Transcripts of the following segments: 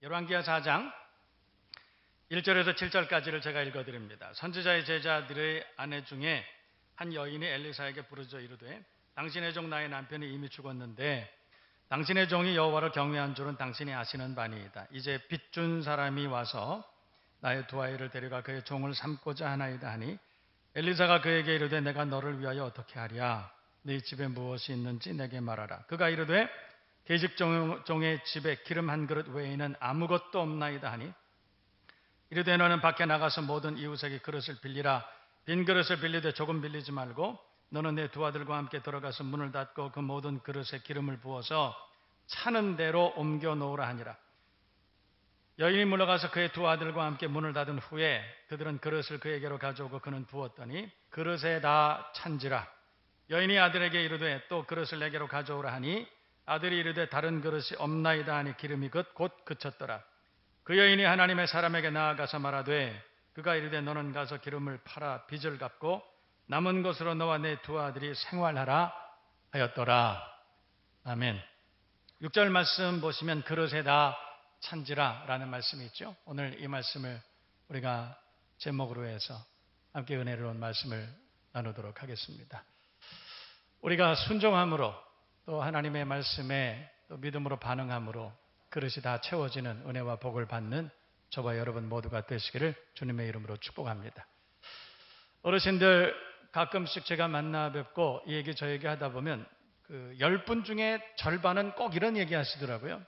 열왕기하 4장 1절에서 7절까지를 제가 읽어드립니다. 선지자의 제자들의 아내 중에 한 여인이 엘리사에게 부르짖어 이르되 당신의 종 나의 남편이 이미 죽었는데 당신의 종이 여호와를 경외한 줄은 당신이 아시는 바니이다. 이제 빚준 사람이 와서 나의 두 아이를 데려가 그의 종을 삼고자 하나이다 하니 엘리사가 그에게 이르되 내가 너를 위하여 어떻게 하랴? 네 집에 무엇이 있는지 내게 말하라. 그가 이르되 계집종의 집에 기름 한 그릇 외에는 아무것도 없나이다 하니 이르되 너는 밖에 나가서 모든 이웃에게 그릇을 빌리라. 빈 그릇을 빌리되 조금 빌리지 말고 너는 내 두 아들과 함께 들어가서 문을 닫고 그 모든 그릇에 기름을 부어서 차는 대로 옮겨 놓으라 하니라. 여인이 물러가서 그의 두 아들과 함께 문을 닫은 후에 그들은 그릇을 그에게로 가져오고 그는 부었더니 그릇에 다 찬지라. 여인이 아들에게 이르되 또 그릇을 내게로 가져오라 하니 아들이 이르되 다른 그릇이 없나이다 하니 기름이 곧 그쳤더라. 그 여인이 하나님의 사람에게 나아가서 말하되 그가 이르되 너는 가서 기름을 팔아 빚을 갚고 남은 것으로 너와 내 두 아들이 생활하라 하였더라. 아멘. 6절 말씀 보시면 그릇에 다 찬지라 라는 말씀이 있죠. 오늘 이 말씀을 우리가 제목으로 해서 함께 은혜로운 말씀을 나누도록 하겠습니다. 우리가 순종함으로 또 하나님의 말씀에 또 믿음으로 반응함으로 그릇이 다 채워지는 은혜와 복을 받는 저와 여러분 모두가 되시기를 주님의 이름으로 축복합니다. 어르신들 가끔씩 제가 만나 뵙고 이 얘기 저 얘기 하다 보면 10분 중에 절반은 꼭 이런 얘기 하시더라고요.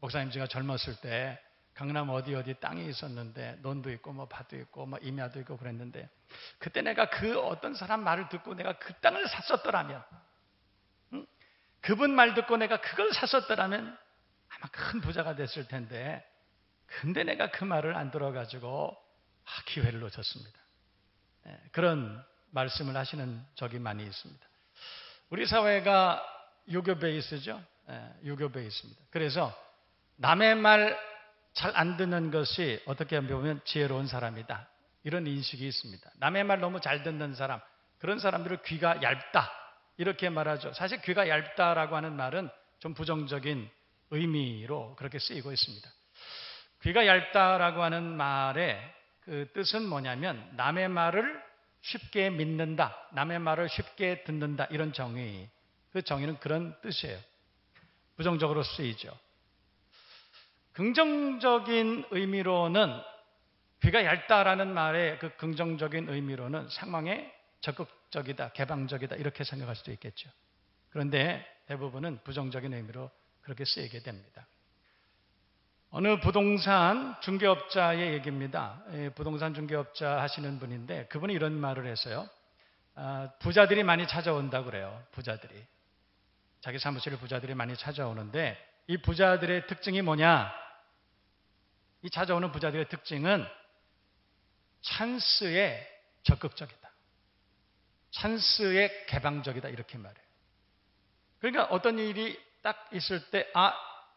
목사님 제가 젊었을 때 강남 어디 땅이 있었는데 논도 있고 뭐 밭도 있고 뭐 임야도 있고 그랬는데 그때 내가 그 어떤 사람 말을 듣고 내가 그 땅을 샀었더라면 그분 말 듣고 내가 그걸 샀었더라면 아마 큰 부자가 됐을 텐데 근데 내가 그 말을 안 들어가지고 기회를 놓쳤습니다. 그런 말씀을 하시는 적이 많이 있습니다. 우리 사회가 유교 베이스죠. 유교 베이스입니다. 그래서 남의 말 잘 안 듣는 것이 어떻게 보면 지혜로운 사람이다. 이런 인식이 있습니다. 남의 말 너무 잘 듣는 사람, 그런 사람들을 귀가 얇다. 이렇게 말하죠. 사실 귀가 얇다라고 하는 말은 좀 부정적인 의미로 그렇게 쓰이고 있습니다. 귀가 얇다라고 하는 말의 그 뜻은 뭐냐면 남의 말을 쉽게 믿는다, 남의 말을 쉽게 듣는다 이런 정의, 그 정의는 그런 뜻이에요. 부정적으로 쓰이죠. 긍정적인 의미로는 귀가 얇다라는 말의 그 긍정적인 의미로는 상황에 적극적이다, 개방적이다 이렇게 생각할 수도 있겠죠. 그런데 대부분은 부정적인 의미로 그렇게 쓰이게 됩니다. 어느 부동산 중개업자의 얘기입니다. 부동산 중개업자 하시는 분인데 그분이 이런 말을 했어요. 부자들이 많이 찾아온다고 그래요. 부자들이. 자기 사무실에 부자들이 많이 찾아오는데 이 부자들의 특징이 뭐냐? 이 찾아오는 부자들의 특징은 찬스에 적극적이다. 찬스에 개방적이다 이렇게 말해요. 그러니까 어떤 일이 딱 있을 때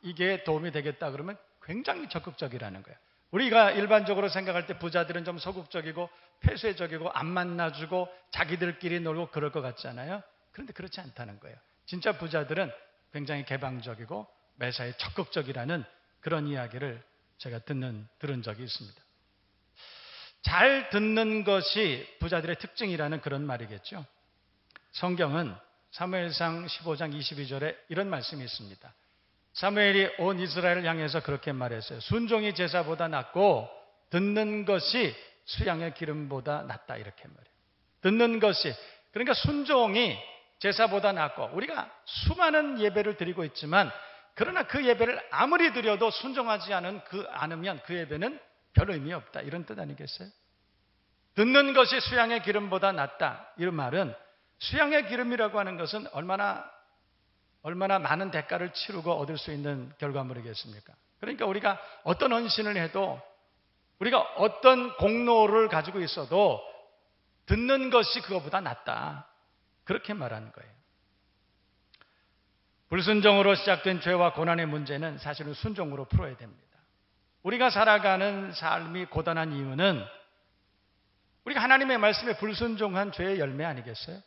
이게 도움이 되겠다 그러면 굉장히 적극적이라는 거예요. 우리가 일반적으로 생각할 때 부자들은 좀 소극적이고 폐쇄적이고 안 만나주고 자기들끼리 놀고 그럴 것 같잖아요. 그런데 그렇지 않다는 거예요. 진짜 부자들은 굉장히 개방적이고 매사에 적극적이라는 그런 이야기를 제가 들은 적이 있습니다. 잘 듣는 것이 부자들의 특징이라는 그런 말이겠죠. 성경은 사무엘상 15장 22절에 이런 말씀이 있습니다. 사무엘이 온 이스라엘을 향해서 그렇게 말했어요. 순종이 제사보다 낫고 듣는 것이 수양의 기름보다 낫다 이렇게 말해요. 듣는 것이, 그러니까 순종이 제사보다 낫고 우리가 수많은 예배를 드리고 있지만 그러나 그 예배를 아무리 드려도 순종하지 않으면 그 예배는 별 의미 없다 이런 뜻 아니겠어요? 듣는 것이 수양의 기름보다 낫다 이런 말은 수양의 기름이라고 하는 것은 얼마나 많은 대가를 치르고 얻을 수 있는 결과물이겠습니까? 그러니까 우리가 어떤 헌신을 해도 우리가 어떤 공로를 가지고 있어도 듣는 것이 그거보다 낫다 그렇게 말하는 거예요. 불순종으로 시작된 죄와 고난의 문제는 사실은 순종으로 풀어야 됩니다. 우리가 살아가는 삶이 고단한 이유는 우리가 하나님의 말씀에 불순종한 죄의 열매 아니겠어요?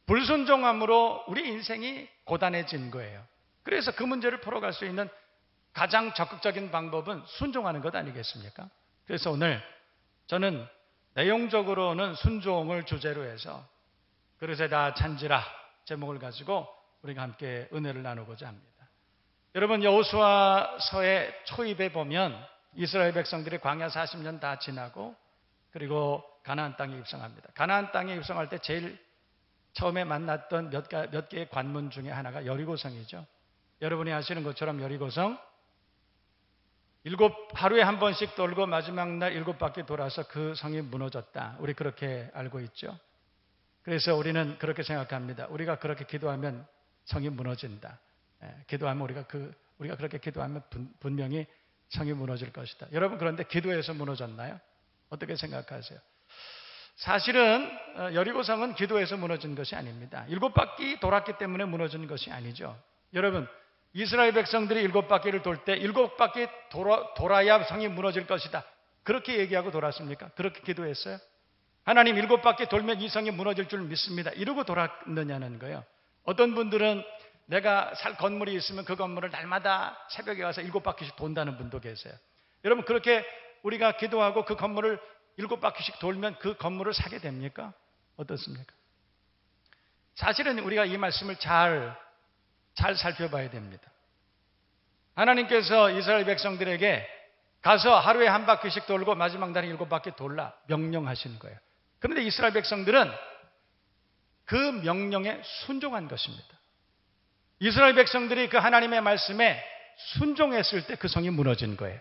불순종함으로 우리 인생이 고단해진 거예요. 그래서 그 문제를 풀어갈 수 있는 가장 적극적인 방법은 순종하는 것 아니겠습니까? 그래서 오늘 저는 내용적으로는 순종을 주제로 해서 그릇에다 찬지라 제목을 가지고 우리가 함께 은혜를 나누고자 합니다. 여러분, 여호수아서의 초입에 보면 이스라엘 백성들이 광야 40년 다 지나고 그리고 가나안 땅에 입성합니다. 가나안 땅에 입성할 때 제일 처음에 만났던 몇 개의 관문 중에 하나가 여리고성이죠. 여러분이 아시는 것처럼 여리고성 하루에 한 번씩 돌고 마지막 날 7바퀴 돌아서 그 성이 무너졌다. 우리 그렇게 알고 있죠. 그래서 우리는 그렇게 생각합니다. 우리가 그렇게 기도하면 성이 무너진다. 기도하면 우리가 그렇게 기도하면 분명히 성이 무너질 것이다. 여러분, 그런데 기도해서 무너졌나요? 어떻게 생각하세요? 사실은 여리고성은 기도해서 무너진 것이 아닙니다. 7바퀴 돌았기 때문에 무너진 것이 아니죠. 여러분, 이스라엘 백성들이 7바퀴를 돌 때 7바퀴 돌아야 성이 무너질 것이다. 그렇게 얘기하고 돌았습니까? 그렇게 기도했어요? 하나님 7바퀴 돌면 이 성이 무너질 줄 믿습니다. 이러고 돌았느냐는 거예요. 어떤 분들은 내가 살 건물이 있으면 그 건물을 날마다 새벽에 가서 7바퀴씩 돈다는 분도 계세요. 여러분, 그렇게 우리가 기도하고 그 건물을 7바퀴씩 돌면 그 건물을 사게 됩니까? 어떻습니까? 사실은 우리가 이 말씀을 잘 살펴봐야 됩니다. 하나님께서 이스라엘 백성들에게 가서 하루에 한 바퀴씩 돌고 마지막 날에 7바퀴 돌라 명령하신 거예요. 그런데 이스라엘 백성들은 그 명령에 순종한 것입니다. 이스라엘 백성들이 그 하나님의 말씀에 순종했을 때 그 성이 무너진 거예요.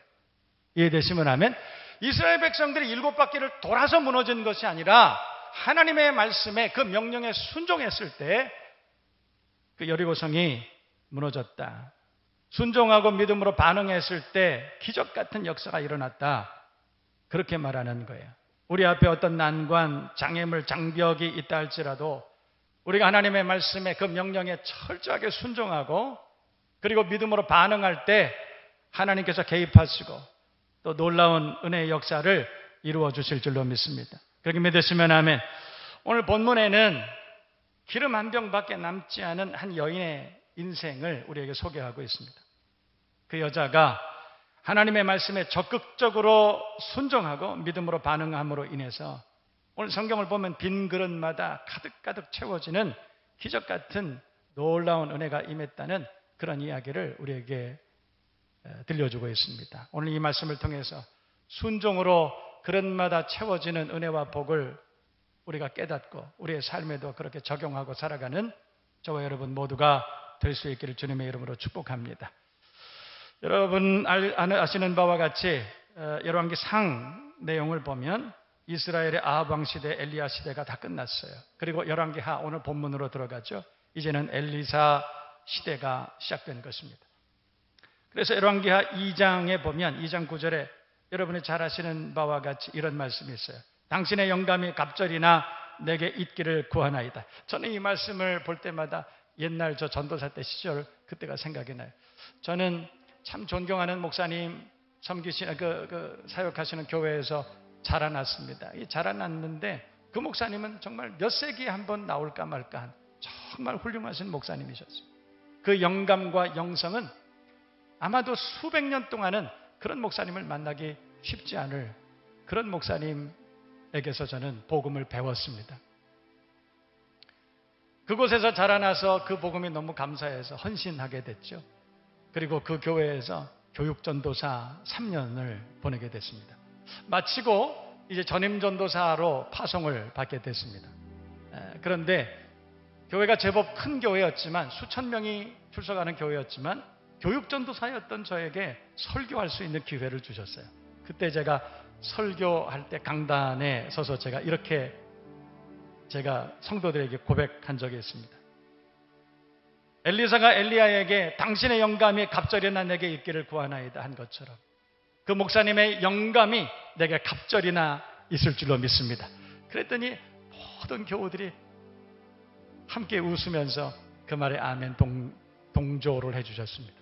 이해되시면 하면 이스라엘 백성들이 7바퀴를 돌아서 무너진 것이 아니라 하나님의 말씀에 그 명령에 순종했을 때 그 여리고성이 무너졌다. 순종하고 믿음으로 반응했을 때 기적 같은 역사가 일어났다. 그렇게 말하는 거예요. 우리 앞에 어떤 난관, 장애물, 장벽이 있다 할지라도 우리가 하나님의 말씀에 그 명령에 철저하게 순종하고 그리고 믿음으로 반응할 때 하나님께서 개입하시고 또 놀라운 은혜의 역사를 이루어 주실 줄로 믿습니다. 그렇게 믿으시면 아멘. 오늘 본문에는 기름 한 병밖에 남지 않은 한 여인의 인생을 우리에게 소개하고 있습니다. 그 여자가 하나님의 말씀에 적극적으로 순종하고 믿음으로 반응함으로 인해서 오늘 성경을 보면 빈 그릇마다 가득가득 채워지는 기적 같은 놀라운 은혜가 임했다는 그런 이야기를 우리에게 들려주고 있습니다. 오늘 이 말씀을 통해서 순종으로 그릇마다 채워지는 은혜와 복을 우리가 깨닫고 우리의 삶에도 그렇게 적용하고 살아가는 저와 여러분 모두가 될 수 있기를 주님의 이름으로 축복합니다. 여러분 아시는 바와 같이 열왕기 상 내용을 보면 이스라엘의 아합 왕 시대, 엘리야 시대가 다 끝났어요. 그리고 열왕기 하, 오늘 본문으로 들어가죠. 이제는 엘리사 시대가 시작된 것입니다. 그래서 열왕기 하 2장에 보면 2장 9절에 여러분이 잘 아시는 바와 같이 이런 말씀이 있어요. 당신의 영감이 갑절이나 내게 있기를 구하나이다. 저는 이 말씀을 볼 때마다 옛날 저 전도사 때 시절 그때가 생각이 나요. 저는 참 존경하는 목사님 섬기시는 사역하시는 교회에서 자라났습니다. 자라났는데 그 목사님은 정말 몇 세기에 한 번 나올까 말까 한 정말 훌륭하신 목사님이셨어요. 그 영감과 영성은 아마도 수백 년 동안은 그런 목사님을 만나기 쉽지 않을 그런 목사님에게서 저는 복음을 배웠습니다. 그곳에서 자라나서 그 복음이 너무 감사해서 헌신하게 됐죠. 그리고 그 교회에서 교육전도사 3년을 보내게 됐습니다. 마치고 이제 전임전도사로 파송을 받게 됐습니다. 그런데 교회가 제법 큰 교회였지만 수천 명이 출석하는 교회였지만 교육전도사였던 저에게 설교할 수 있는 기회를 주셨어요. 그때 제가 설교할 때 강단에 서서 제가 성도들에게 고백한 적이 있습니다. 엘리사가 엘리야에게 당신의 영감이 갑절이나 내게 있기를 구하나이다 한 것처럼 그 목사님의 영감이 내게 갑절이나 있을 줄로 믿습니다. 그랬더니 모든 교우들이 함께 웃으면서 그 말에 아멘 동조를 해주셨습니다.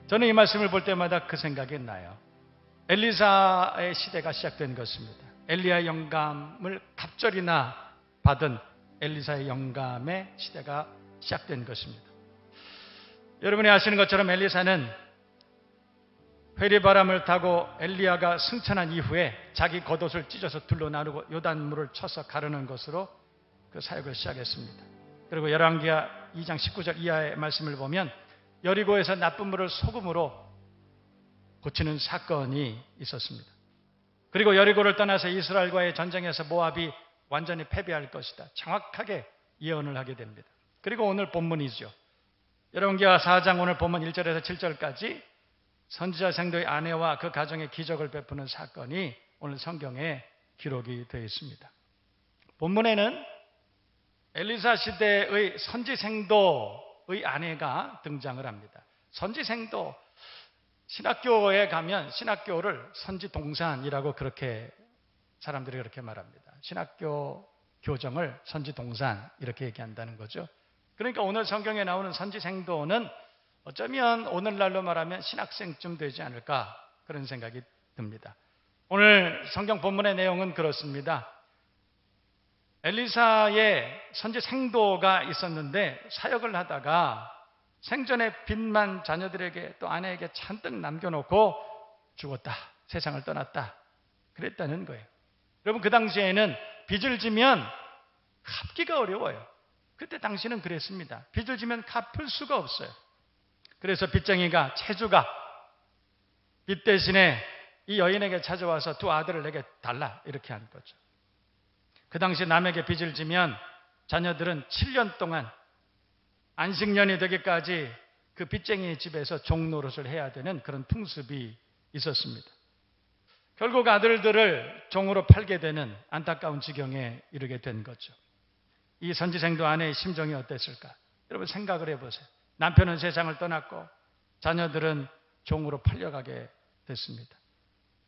저는 이 말씀을 볼 때마다 그 생각이 나요. 엘리사의 시대가 시작된 것입니다. 엘리야의 영감을 갑절이나 받은 엘리사의 영감의 시대가 시작된 것입니다. 여러분이 아시는 것처럼 엘리사는 회리바람을 타고 엘리야가 승천한 이후에 자기 겉옷을 찢어서 둘로 나누고 요단물을 쳐서 가르는 것으로 그 사역을 시작했습니다. 그리고 열왕기하 2장 19절 이하의 말씀을 보면 여리고에서 나쁜 물을 소금으로 고치는 사건이 있었습니다. 그리고 여리고를 떠나서 이스라엘과의 전쟁에서 모압이 완전히 패배할 것이다. 정확하게 예언을 하게 됩니다. 그리고 오늘 본문이죠. 열왕기하 4장 오늘 본문 1절에서 7절까지 선지자 생도의 아내와 그 가정에 기적을 베푸는 사건이 오늘 성경에 기록이 되어 있습니다. 본문에는 엘리사 시대의 선지생도의 아내가 등장을 합니다. 선지생도, 신학교에 가면 신학교를 선지동산이라고 그렇게 사람들이 그렇게 말합니다. 신학교 교정을 선지동산 이렇게 얘기한다는 거죠. 그러니까 오늘 성경에 나오는 선지생도는 어쩌면 오늘날로 말하면 신학생쯤 되지 않을까 그런 생각이 듭니다. 오늘 성경 본문의 내용은 그렇습니다. 엘리사의 선지생도가 있었는데 사역을 하다가 생전에 빚만 자녀들에게 또 아내에게 잔뜩 남겨놓고 죽었다. 세상을 떠났다. 그랬다는 거예요. 여러분 그 당시에는 빚을 지면 갚기가 어려워요. 그때 당시는 그랬습니다. 빚을 지면 갚을 수가 없어요. 그래서 빚쟁이가 채주가 빚 대신에 이 여인에게 찾아와서 두 아들을 내게 달라 이렇게 한 거죠. 그 당시 남에게 빚을 지면 자녀들은 7년 동안 안식년이 되기까지 그 빚쟁이의 집에서 종노릇을 해야 되는 그런 풍습이 있었습니다. 결국 아들들을 종으로 팔게 되는 안타까운 지경에 이르게 된 거죠. 이 선지생도 아내의 심정이 어땠을까? 여러분 생각을 해보세요. 남편은 세상을 떠났고 자녀들은 종으로 팔려가게 됐습니다.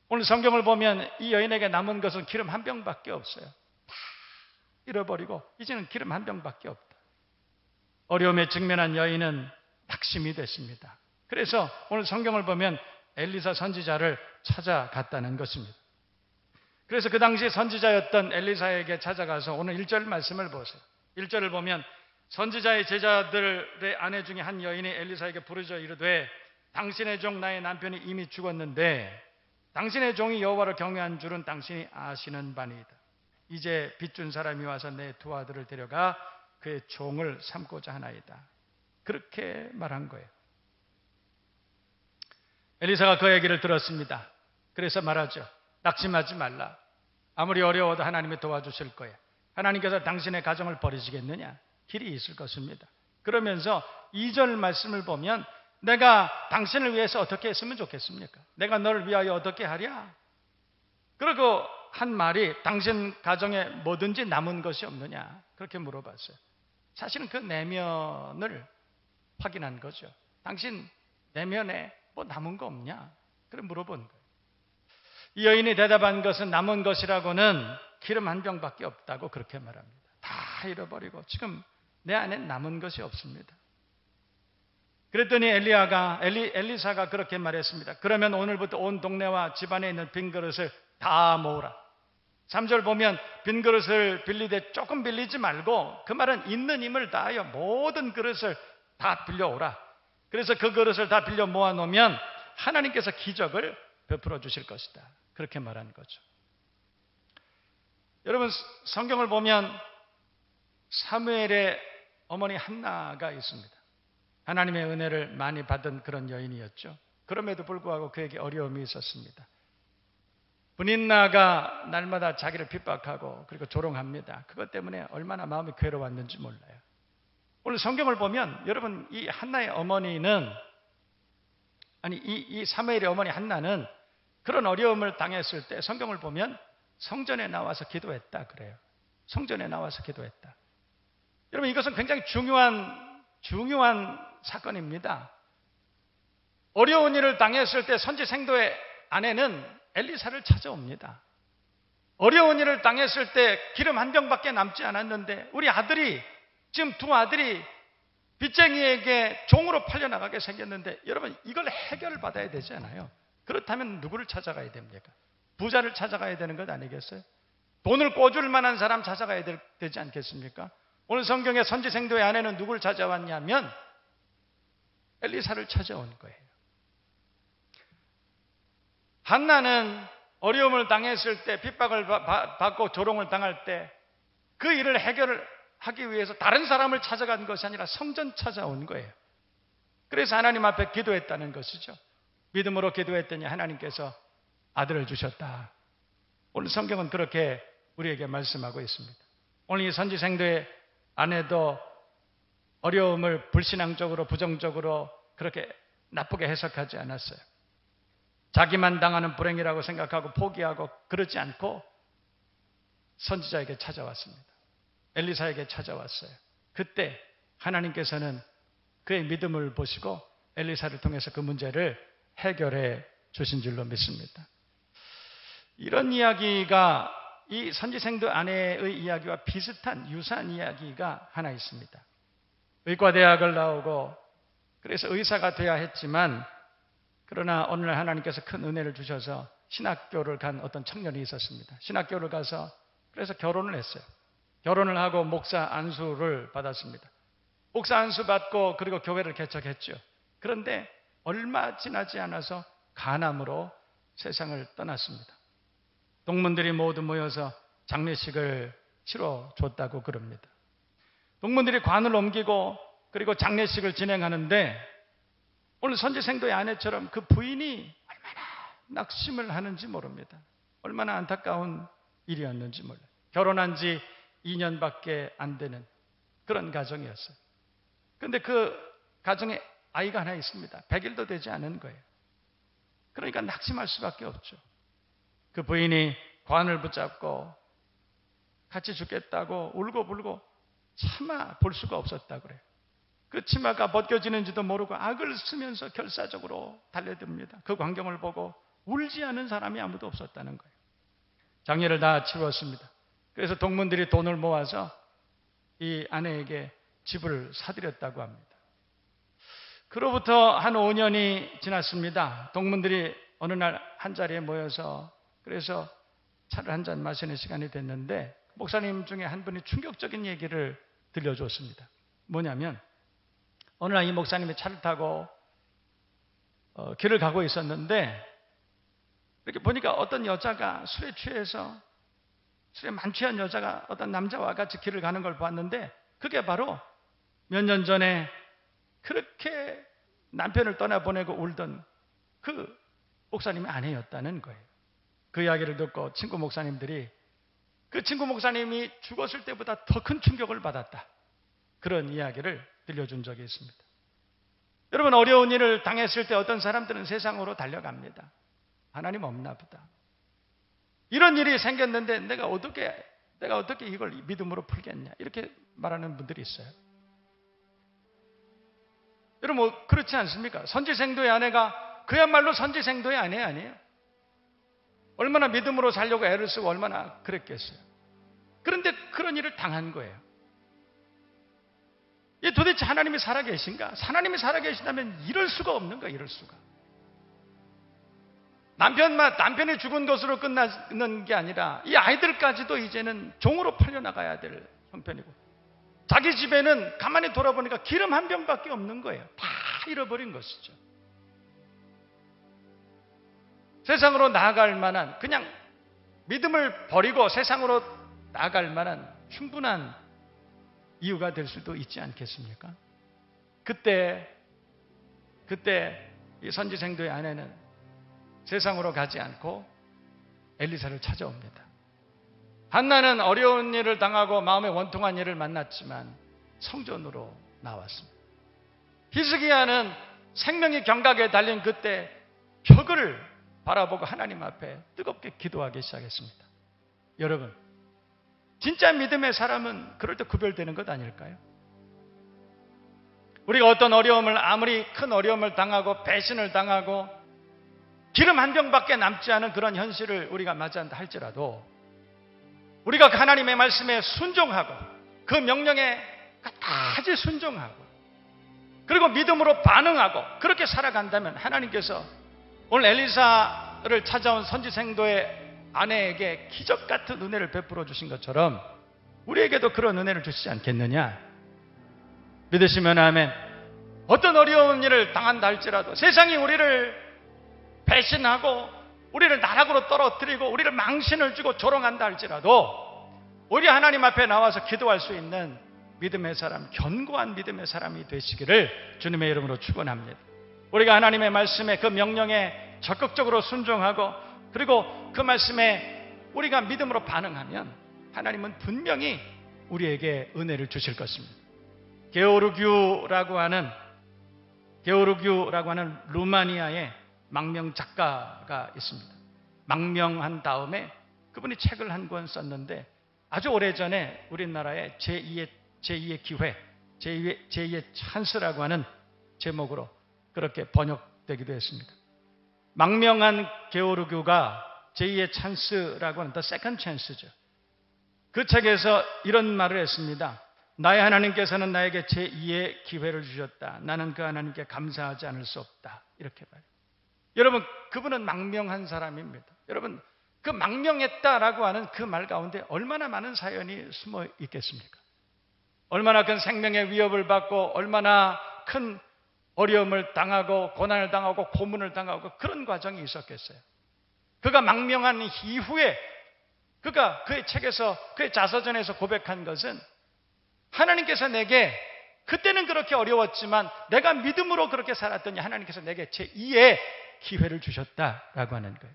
오늘 성경을 보면 이 여인에게 남은 것은 기름 한 병밖에 없어요. 다 잃어버리고 이제는 기름 한 병밖에 없다. 어려움에 직면한 여인은 낙심이 됐습니다. 그래서 오늘 성경을 보면 엘리사 선지자를 찾아갔다는 것입니다. 그래서 그 당시 선지자였던 엘리사에게 찾아가서 오늘 1절 말씀을 보세요. 1절을 보면 선지자의 제자들의 아내 중에 한 여인이 엘리사에게 부르짖어 이르되 당신의 종 나의 남편이 이미 죽었는데 당신의 종이 여호와를 경외한 줄은 당신이 아시는 바니이다. 이제 빚준 사람이 와서 내 두 아들을 데려가 그의 종을 삼고자 하나이다. 그렇게 말한 거예요. 엘리사가 그 얘기를 들었습니다. 그래서 말하죠. 낙심하지 말라. 아무리 어려워도 하나님이 도와주실 거야. 하나님께서 당신의 가정을 버리시겠느냐? 길이 있을 것입니다. 그러면서 2절 말씀을 보면 내가 당신을 위해서 어떻게 했으면 좋겠습니까? 내가 너를 위하여 어떻게 하랴? 그리고 한 말이 당신 가정에 뭐든지 남은 것이 없느냐? 그렇게 물어봤어요. 사실은 그 내면을 확인한 거죠. 당신 내면에 뭐 남은 거 없냐? 그래 물어본 거예요. 이 여인이 대답한 것은 남은 것이라고는 기름 한 병밖에 없다고 그렇게 말합니다. 다 잃어버리고 지금 내 안에 남은 것이 없습니다. 그랬더니 엘리사가 그렇게 말했습니다. 그러면 오늘부터 온 동네와 집안에 있는 빈 그릇을 다 모으라. 3절 보면 빈 그릇을 빌리되 조금 빌리지 말고 그 말은 있는 힘을 다하여 모든 그릇을 다 빌려오라. 그래서 그 그릇을 다 빌려 모아놓으면 하나님께서 기적을 베풀어 주실 것이다. 그렇게 말하는 거죠. 여러분 성경을 보면 사무엘의 어머니 한나가 있습니다. 하나님의 은혜를 많이 받은 그런 여인이었죠. 그럼에도 불구하고 그에게 어려움이 있었습니다. 분인나가 날마다 자기를 핍박하고 그리고 조롱합니다. 그것 때문에 얼마나 마음이 괴로웠는지 몰라요. 오늘 성경을 보면 여러분 이 한나의 어머니는 이 사무엘의 어머니 한나는 그런 어려움을 당했을 때 성경을 보면 성전에 나와서 기도했다 그래요. 성전에 나와서 기도했다. 여러분 이것은 굉장히 중요한 사건입니다. 어려운 일을 당했을 때 선지생도의 아내는 엘리사를 찾아옵니다. 어려운 일을 당했을 때 기름 한 병밖에 남지 않았는데 우리 아들이 지금 두 아들이 빚쟁이에게 종으로 팔려나가게 생겼는데 여러분 이걸 해결을 받아야 되지 않아요? 그렇다면 누구를 찾아가야 됩니까? 부자를 찾아가야 되는 것 아니겠어요? 돈을 꿔줄 만한 사람 찾아가야 되지 않겠습니까? 오늘 성경의 선지생도의 아내는 누구를 찾아왔냐면 엘리사를 찾아온 거예요. 한나는 어려움을 당했을 때, 핍박을 받고 조롱을 당할 때 그 일을 해결을 하기 위해서 다른 사람을 찾아간 것이 아니라 성전 찾아온 거예요. 그래서 하나님 앞에 기도했다는 것이죠. 믿음으로 기도했더니 하나님께서 아들을 주셨다. 오늘 성경은 그렇게 우리에게 말씀하고 있습니다. 오늘 이 선지생도의 아내도 어려움을 불신앙적으로, 부정적으로 그렇게 나쁘게 해석하지 않았어요. 자기만 당하는 불행이라고 생각하고 포기하고 그러지 않고 선지자에게 찾아왔습니다. 엘리사에게 찾아왔어요. 그때 하나님께서는 그의 믿음을 보시고 엘리사를 통해서 그 문제를 해결해 주신 줄로 믿습니다. 이런 이야기가 이 선지생도 아내의 이야기와 비슷한 유사한 이야기가 하나 있습니다. 의과대학을 나오고 그래서 의사가 돼야 했지만 그러나 어느 날 하나님께서 큰 은혜를 주셔서 신학교를 간 어떤 청년이 있었습니다. 신학교를 가서 그래서 결혼을 했어요. 결혼을 하고 목사 안수를 받았습니다. 목사 안수 받고 그리고 교회를 개척했죠. 그런데 얼마 지나지 않아서 간암으로 세상을 떠났습니다. 동문들이 모두 모여서 장례식을 치러줬다고 그럽니다. 동문들이 관을 옮기고 그리고 장례식을 진행하는데 오늘 선지생도의 아내처럼 그 부인이 얼마나 낙심을 하는지 모릅니다. 얼마나 안타까운 일이었는지 몰라요. 결혼한 지 2년밖에 안 되는 그런 가정이었어요. 그런데 그 가정에 아이가 하나 있습니다. 100일도 되지 않은 거예요. 그러니까 낙심할 수밖에 없죠. 그 부인이 관을 붙잡고 같이 죽겠다고 울고불고 차마 볼 수가 없었다고 그래요. 그 치마가 벗겨지는지도 모르고 악을 쓰면서 결사적으로 달려듭니다. 그 광경을 보고 울지 않은 사람이 아무도 없었다는 거예요. 장례를 다 치루었습니다. 그래서 동문들이 돈을 모아서 이 아내에게 집을 사드렸다고 합니다. 그로부터 한 5년이 지났습니다. 동문들이 어느 날 한자리에 모여서 그래서 차를 한 잔 마시는 시간이 됐는데 목사님 중에 한 분이 충격적인 얘기를 들려줬습니다. 뭐냐면 어느 날 이 목사님이 차를 타고 길을 가고 있었는데 이렇게 보니까 어떤 여자가 술에 취해서 술에 만취한 여자가 어떤 남자와 같이 길을 가는 걸 봤는데 그게 바로 몇 년 전에 그렇게 남편을 떠나보내고 울던 그 목사님의 아내였다는 거예요. 그 이야기를 듣고 친구 목사님들이 그 친구 목사님이 죽었을 때보다 더 큰 충격을 받았다. 그런 이야기를 들려준 적이 있습니다. 여러분, 어려운 일을 당했을 때 어떤 사람들은 세상으로 달려갑니다. 하나님 없나 보다. 이런 일이 생겼는데 내가 어떻게 이걸 믿음으로 풀겠냐 이렇게 말하는 분들이 있어요. 여러분 그렇지 않습니까? 선지생도의 아내가 그야말로 선지생도의 아내 아니에요? 얼마나 믿음으로 살려고 애를 쓰고 얼마나 그랬겠어요. 그런데 그런 일을 당한 거예요. 이 도대체 하나님이 살아계신가? 하나님이 살아계신다면 이럴 수가 없는 거예요. 이럴 수가. 남편이 죽은 것으로 끝나는 게 아니라 이 아이들까지도 이제는 종으로 팔려나가야 될 형편이고 자기 집에는 가만히 돌아보니까 기름 한 병밖에 없는 거예요. 다 잃어버린 것이죠. 세상으로 나아갈 만한 그냥 믿음을 버리고 세상으로 나아갈 만한 충분한 이유가 될 수도 있지 않겠습니까? 그때 이 선지생도의 아내는 세상으로 가지 않고 엘리사를 찾아옵니다. 한나는 어려운 일을 당하고 마음에 원통한 일을 만났지만 성전으로 나왔습니다. 히스기야는 생명이 경각에 달린 그때 벽을 바라보고 하나님 앞에 뜨겁게 기도하기 시작했습니다. 여러분, 진짜 믿음의 사람은 그럴 때 구별되는 것 아닐까요? 우리가 어떤 어려움을 아무리 큰 어려움을 당하고 배신을 당하고 기름 한 병밖에 남지 않은 그런 현실을 우리가 맞이한다 할지라도 우리가 하나님의 말씀에 순종하고 그 명령에 끝까지 순종하고 그리고 믿음으로 반응하고 그렇게 살아간다면 하나님께서 오늘 엘리사를 찾아온 선지생도의 아내에게 기적 같은 은혜를 베풀어 주신 것처럼 우리에게도 그런 은혜를 주시지 않겠느냐? 믿으시면 아멘. 어떤 어려운 일을 당한다 할지라도 세상이 우리를 배신하고 우리를 나락으로 떨어뜨리고 우리를 망신을 주고 조롱한다 할지라도 우리 하나님 앞에 나와서 기도할 수 있는 믿음의 사람, 견고한 믿음의 사람이 되시기를 주님의 이름으로 축원합니다. 우리가 하나님의 말씀에, 그 명령에 적극적으로 순종하고 그리고 그 말씀에 우리가 믿음으로 반응하면 하나님은 분명히 우리에게 은혜를 주실 것입니다. 게오르규라고 하는 루마니아의 망명 작가가 있습니다. 망명한 다음에 그분이 책을 한 권 썼는데 아주 오래전에 우리나라의 제2의 기회, 제2의 찬스라고 하는 제목으로 그렇게 번역되기도 했습니다. 망명한 게오르규가 제2의 찬스라고 하는 The Second Chance죠. 그 책에서 이런 말을 했습니다. 나의 하나님께서는 나에게 제2의 기회를 주셨다. 나는 그 하나님께 감사하지 않을 수 없다. 이렇게 말해요. 여러분, 그분은 망명한 사람입니다. 여러분, 그 망명했다라고 하는 그 말 가운데 얼마나 많은 사연이 숨어 있겠습니까? 얼마나 큰 생명의 위협을 받고 얼마나 큰 어려움을 당하고 고난을 당하고 고문을 당하고 그런 과정이 있었겠어요. 그가 망명한 이후에 그가 그의 책에서, 그의 자서전에서 고백한 것은 하나님께서 내게, 그때는 그렇게 어려웠지만 내가 믿음으로 그렇게 살았더니 하나님께서 내게 제2의 기회를 주셨다라고 하는 거예요.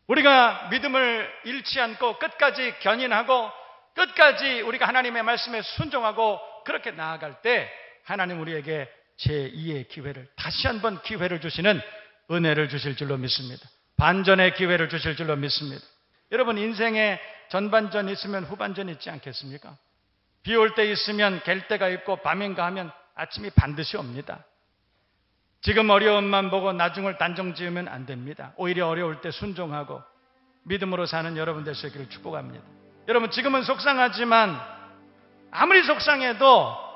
우리가 믿음을 잃지 않고 끝까지 견인하고 끝까지 우리가 하나님의 말씀에 순종하고 그렇게 나아갈 때 하나님 우리에게 제2의 기회를, 다시 한번 기회를 주시는 은혜를 주실 줄로 믿습니다. 반전의 기회를 주실 줄로 믿습니다. 여러분, 인생에 전반전 있으면 후반전 있지 않겠습니까? 비 올 때 있으면 갤 때가 있고 밤인가 하면 아침이 반드시 옵니다. 지금 어려움만 보고 나중을 단정 지으면 안 됩니다. 오히려 어려울 때 순종하고 믿음으로 사는 여러분 되시기를 축복합니다. 여러분, 지금은 속상하지만 아무리 속상해도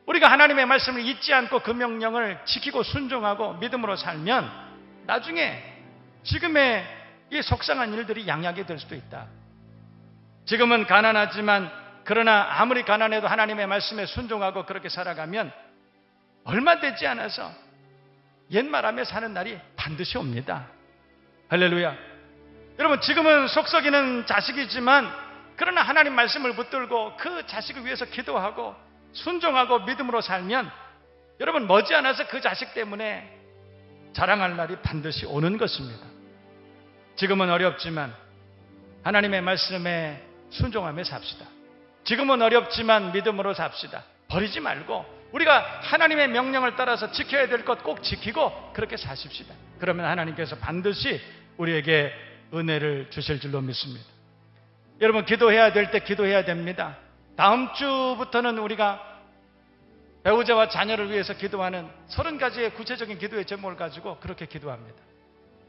우리가 하나님의 말씀을 잊지 않고 그 명령을 지키고 순종하고 믿음으로 살면 나중에 지금의 이 속상한 일들이 양약이 될 수도 있다. 지금은 가난하지만 그러나 아무리 가난해도 하나님의 말씀에 순종하고 그렇게 살아가면 얼마 되지 않아서 옛말하며 사는 날이 반드시 옵니다. 할렐루야. 여러분, 지금은 속 썩이는 자식이지만 그러나 하나님 말씀을 붙들고 그 자식을 위해서 기도하고 순종하고 믿음으로 살면 여러분, 머지않아서 그 자식 때문에 자랑할 날이 반드시 오는 것입니다. 지금은 어렵지만 하나님의 말씀에 순종하며 삽시다. 지금은 어렵지만 믿음으로 삽시다. 버리지 말고 우리가 하나님의 명령을 따라서 지켜야 될 것 꼭 지키고 그렇게 사십시다. 그러면 하나님께서 반드시 우리에게 은혜를 주실 줄로 믿습니다. 여러분, 기도해야 될 때 기도해야 됩니다. 다음 주부터는 우리가 배우자와 자녀를 위해서 기도하는 30가지의 구체적인 기도의 제목을 가지고 그렇게 기도합니다.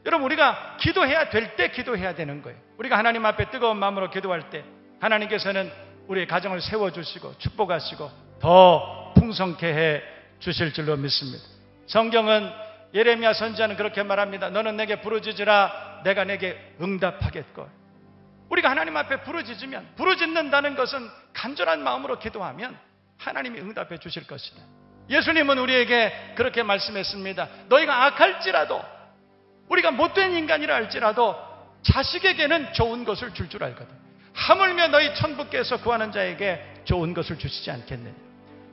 여러분, 우리가 기도해야 될 때 기도해야 되는 거예요. 우리가 하나님 앞에 뜨거운 마음으로 기도할 때 하나님께서는 우리의 가정을 세워주시고 축복하시고 더 풍성케 해 주실 줄로 믿습니다. 성경은 예레미야 선지자는 그렇게 말합니다. 너는 내게 부르짖으라 내가 내게 응답하겠고. 우리가 하나님 앞에 부르짖는다는 것은 간절한 마음으로 기도하면 하나님이 응답해 주실 것이다. 예수님은 우리에게 그렇게 말씀했습니다. 너희가 악할지라도, 우리가 못된 인간이라 할지라도 자식에게는 좋은 것을 줄 줄 알거든. 하물며 너희 천부께서 구하는 자에게 좋은 것을 주시지 않겠느냐.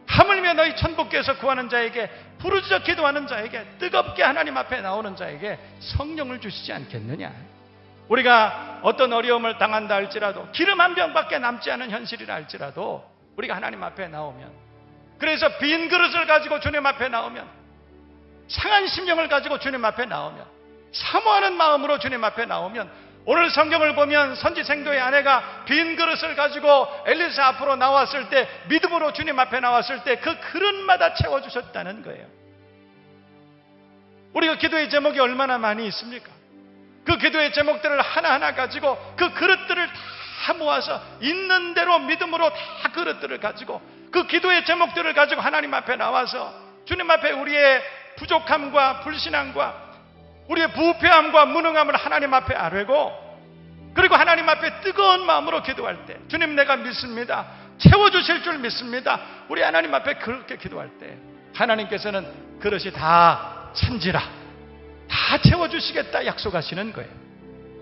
하물며 너희 천부께서 구하는 자에게, 부르짖어 기도하는 자에게, 뜨겁게 하나님 앞에 나오는 자에게 성령을 주시지 않겠느냐. 우리가 어떤 어려움을 당한다 할지라도, 기름 한 병밖에 남지 않은 현실이라 할지라도 우리가 하나님 앞에 나오면, 그래서 빈 그릇을 가지고 주님 앞에 나오면, 상한 심령을 가지고 주님 앞에 나오면, 사모하는 마음으로 주님 앞에 나오면, 오늘 성경을 보면 선지생도의 아내가 빈 그릇을 가지고 엘리사 앞으로 나왔을 때, 믿음으로 주님 앞에 나왔을 때 그 그릇마다 채워주셨다는 거예요. 우리가 기도의 제목이 얼마나 많이 있습니까? 그 기도의 제목들을 하나하나 가지고 그 그릇들을 다 모아서 있는 대로 믿음으로 다 그릇들을 가지고 그 기도의 제목들을 가지고 하나님 앞에 나와서 주님 앞에 우리의 부족함과 불신함과 우리의 부패함과 무능함을 하나님 앞에 아뢰고, 그리고 하나님 앞에 뜨거운 마음으로 기도할 때, 주님 내가 믿습니다, 채워주실 줄 믿습니다, 우리 하나님 앞에 그렇게 기도할 때 하나님께서는 그릇이 다 찬지라, 다 다 채워주시겠다 약속하시는 거예요.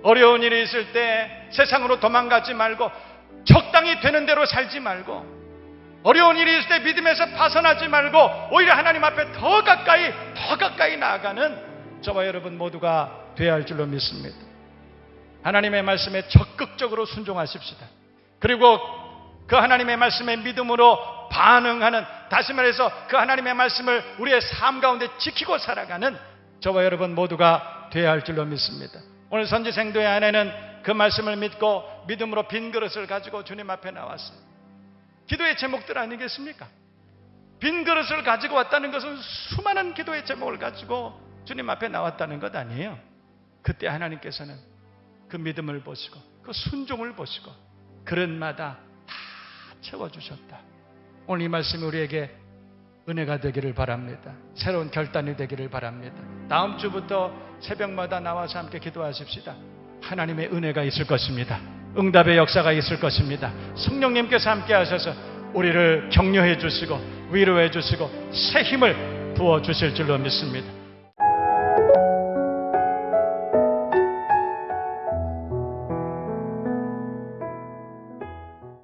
어려운 일이 있을 때 세상으로 도망가지 말고 적당히 되는 대로 살지 말고, 어려운 일이 있을 때 믿음에서 벗어나지 말고 오히려 하나님 앞에 더 가까이 나아가는 저와 여러분 모두가 되어야 할 줄로 믿습니다. 하나님의 말씀에 적극적으로 순종하십시다. 그리고 그 하나님의 말씀에 믿음으로 반응하는, 다시 말해서 그 하나님의 말씀을 우리의 삶 가운데 지키고 살아가는 저와 여러분 모두가 되어야 할 줄로 믿습니다. 오늘 선지생도의 아내는 그 말씀을 믿고 믿음으로 빈 그릇을 가지고 주님 앞에 나왔어요. 기도의 제목들 아니겠습니까? 빈 그릇을 가지고 왔다는 것은 수많은 기도의 제목을 가지고 주님 앞에 나왔다는 것 아니에요. 그때 하나님께서는 그 믿음을 보시고 그 순종을 보시고 그릇마다 다 채워주셨다. 오늘 이 말씀이 우리에게 은혜가 되기를 바랍니다. 새로운 결단이 되기를 바랍니다. 다음 주부터 새벽마다 나와서 함께 기도하십시다. 하나님의 은혜가 있을 것입니다. 응답의 역사가 있을 것입니다. 성령님께서 함께 하셔서 우리를 격려해 주시고 위로해 주시고 새 힘을 부어 주실 줄로 믿습니다.